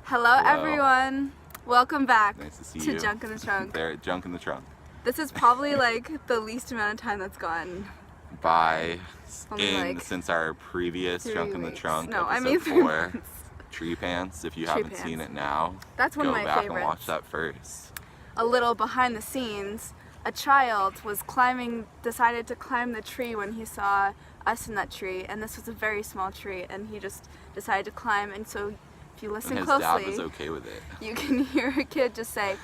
Hello, Hello. everyone. Welcome back Nice to see to you. Junk in the Trunk. There, Junk in the Trunk. This is probably like the least amount of time that's gone. By Only like since our previous 3 Junk in the weeks. Trunk No, I episode mean 3 4, months. Tree Pants. If you Tree haven't Pants. seen it now, That's one go of my back favorites. and watch that first. A little behind the scenes, a child was decided to climb the tree when he saw us in that tree, and this was a very small tree, and he just decided to climb. And so if you listen And his closely, dad was okay with it. you can hear a kid just say,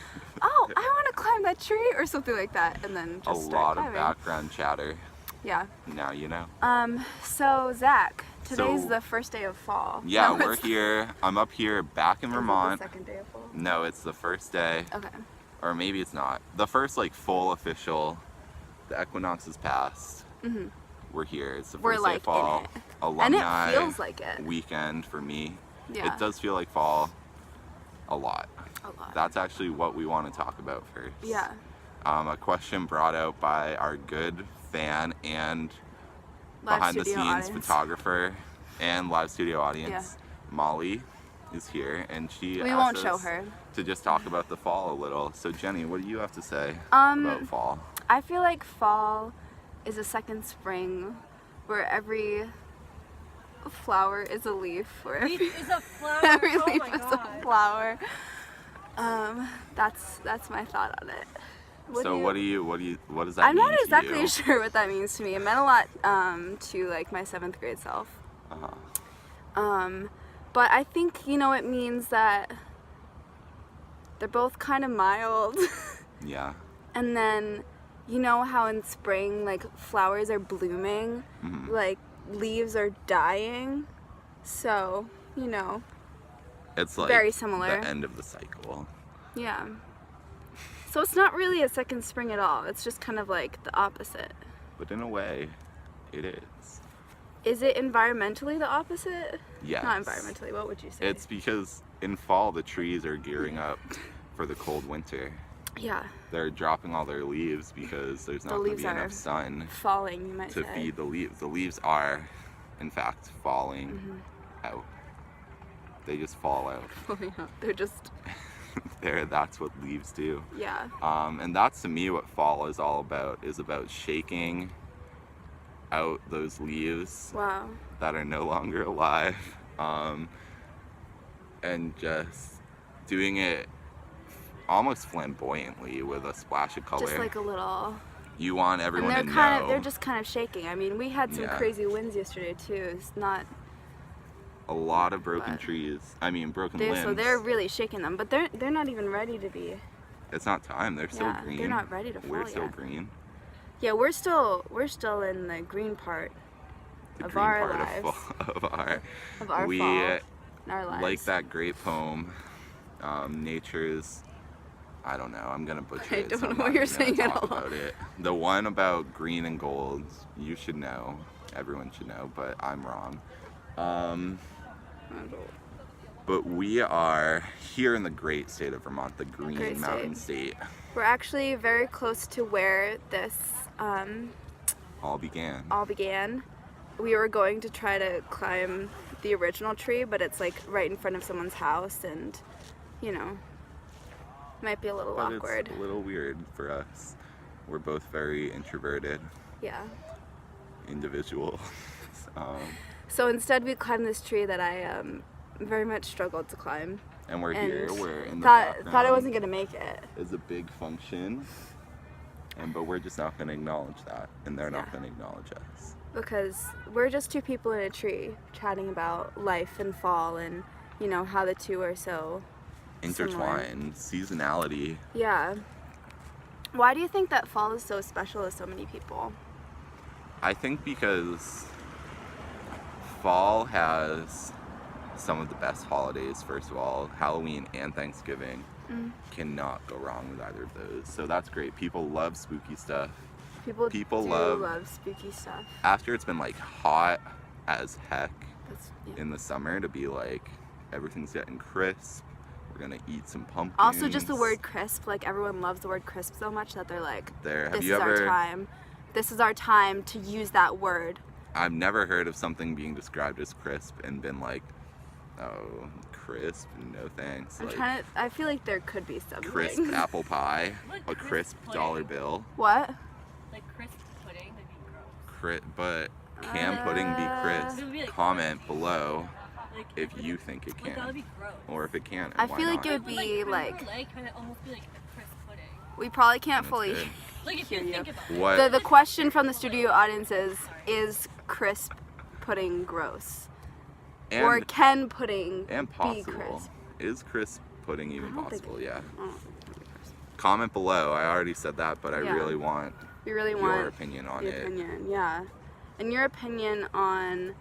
"Oh, I want to climb that tree," or something like that, and then A just lot start of climbing. background chatter. Yeah. Now you know. So Zach, today's So- the first day of fall. Yeah, No, we're it's- here. I'm up here back in is it Vermont. the second day of fall? No, it's the first day. Okay. Or maybe it's not. The first like full official. The equinox is passed. Mhm. We're here. It's the We're first like day of fall. in it. Alumni And it feels like it. weekend for me. Yeah. It does feel like fall a lot. A lot. That's actually what we want to talk about first. Yeah. A question brought out by our good fan and Live behind the studio scenes audience. photographer and live studio audience. Molly is here, and she We asked won't show us her. to just talk about the fall a little. So Jenny, what do you have to say Um, about fall? I feel like fall is a second spring where every flower is a leaf, where every, Is a flower. every Oh leaf my is a God. flower. That's my thought on it. What does that I'm mean not to exactly you? sure what that means to me. It meant a lot to like my 7th grade self. Uh-huh. But I think, it means that they're both kind of mild. Yeah. And then, you know how in spring, like, flowers are blooming, Mhm. like, leaves are dying. So, It's like very similar. the end of the cycle. yeah. So it's not really a second spring at all. It's just kind of like the opposite. But in a way, it is. Is it environmentally the opposite? Yes. Not environmentally, what would you say? It's because in fall the trees are gearing up for the cold winter. Yeah, They're dropping all their leaves because there's not The going to leaves be are enough sun falling, you might to say. feed the leaves. The leaves are, in fact, falling Mm-hmm. out. They just fall out. Falling out. They're just, That's what leaves do. yeah. And that's to me what fall is all about, is about shaking out those leaves Wow. that are no longer alive, and just doing it almost flamboyantly with a splash of color. Just like a little. You want everyone And to know. they're just kind of shaking. I mean, we had some Yeah. crazy winds yesterday too. It's not, A lot of broken But- trees. I mean, broken so limbs. they're really shaking them, but they're not even ready to be. It's not time. They're still Yeah, green. they're not ready to fall We're still yet. green. Yeah, we're still in the green part The of green our part lives. of our. of our we fall in our lives. like that great poem, Nature's. I don't know. I'm gonna butcher I it. don't so I'm know what not you're even saying gonna at talk all. about it. The one about green and gold. You should know. Everyone should know, but I'm wrong. But we are here in the great state of Vermont, the Green Great Mountain State. We're actually very close to where this All began. all began. We were going to try to climb the original tree, but it's like right in front of someone's house, and might be a little But awkward. it's a little weird for us. We're both very introverted Yeah. individuals. So instead, we climbed this tree that I very much struggled to climb. And we're And here. We're in the thought I background. wasn't gonna make it. Is a big function, but we're just not going to acknowledge that, and they're not Yeah. going to acknowledge us. Because we're just two people in a tree chatting about life and fall and how the two are so Intertwined, seasonality. yeah. Why do you think that fall is so special to so many people? I think because fall has some of the best holidays. First of all, Halloween and Thanksgiving cannot go wrong with either of those. So that's great. People love spooky stuff. People do love- love spooky stuff. After it's been like hot as heck That's, in the summer, to be like everything's getting crisp. We're gonna eat some pumpkins. Also, just the word crisp. Like, everyone loves the word crisp so much that they're like, There. Have this is you our ever? time. This is our time to use that word. I've never heard of something being described as crisp and been like, Oh, crisp? No thanks. I'm Like trying to. I feel like there could be something. crisp apple pie, Like a crisp crisp pudding. dollar bill. What? Like crisp pudding, that'd be gross. But can pudding be crisp? It would be, like, Comment crunchy. below Like, if you think it like, that would can, be gross. or if it can. And I why feel like not? it would be like. Kind of almost be like a crisp pudding. We probably can't That's fully. good. Like if Hear you you. think about it. What? The question from the studio audience is crisp pudding gross? Or And can pudding and be possible. crisp? Is crisp pudding even I don't think possible? it- Yeah. I don't think it can be crisp. Comment below. I already said that, but I Yeah. really want You really your want opinion on the it. opinion, yeah. And your opinion on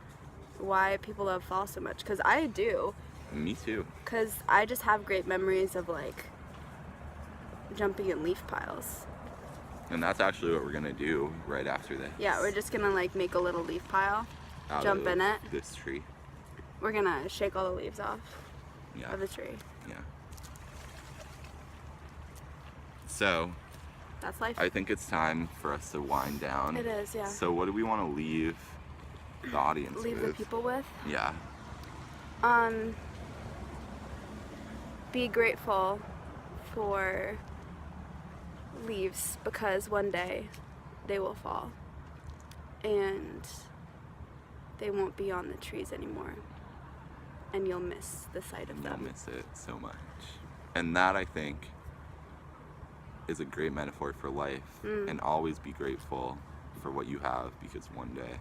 why people love fall so much, because I do. Me too. Because I just have great memories of like jumping in leaf piles. And that's actually what we're gonna do right after this. Yeah, we're just gonna like make a little leaf pile, Out jump of in it. This tree. We're gonna shake all the leaves off Yeah. of the tree. Yeah. So That's life. I think it's time for us to wind down. It is, yeah. So what do we want to leave the audience Leave with? the people with. Yeah. Be grateful for leaves because one day they will fall and they won't be on the trees anymore and you'll miss the sight of And you'll them. miss it so much. And that, I think, is a great metaphor for life. And always be grateful for what you have, because one day,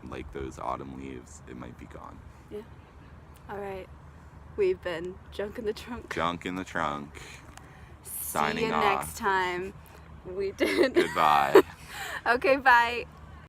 like those autumn leaves, it might be gone. Yeah. All right. We've been Junk in the Trunk. Junk in the trunk. See Signing you off. next time. We did. Goodbye. Okay, bye.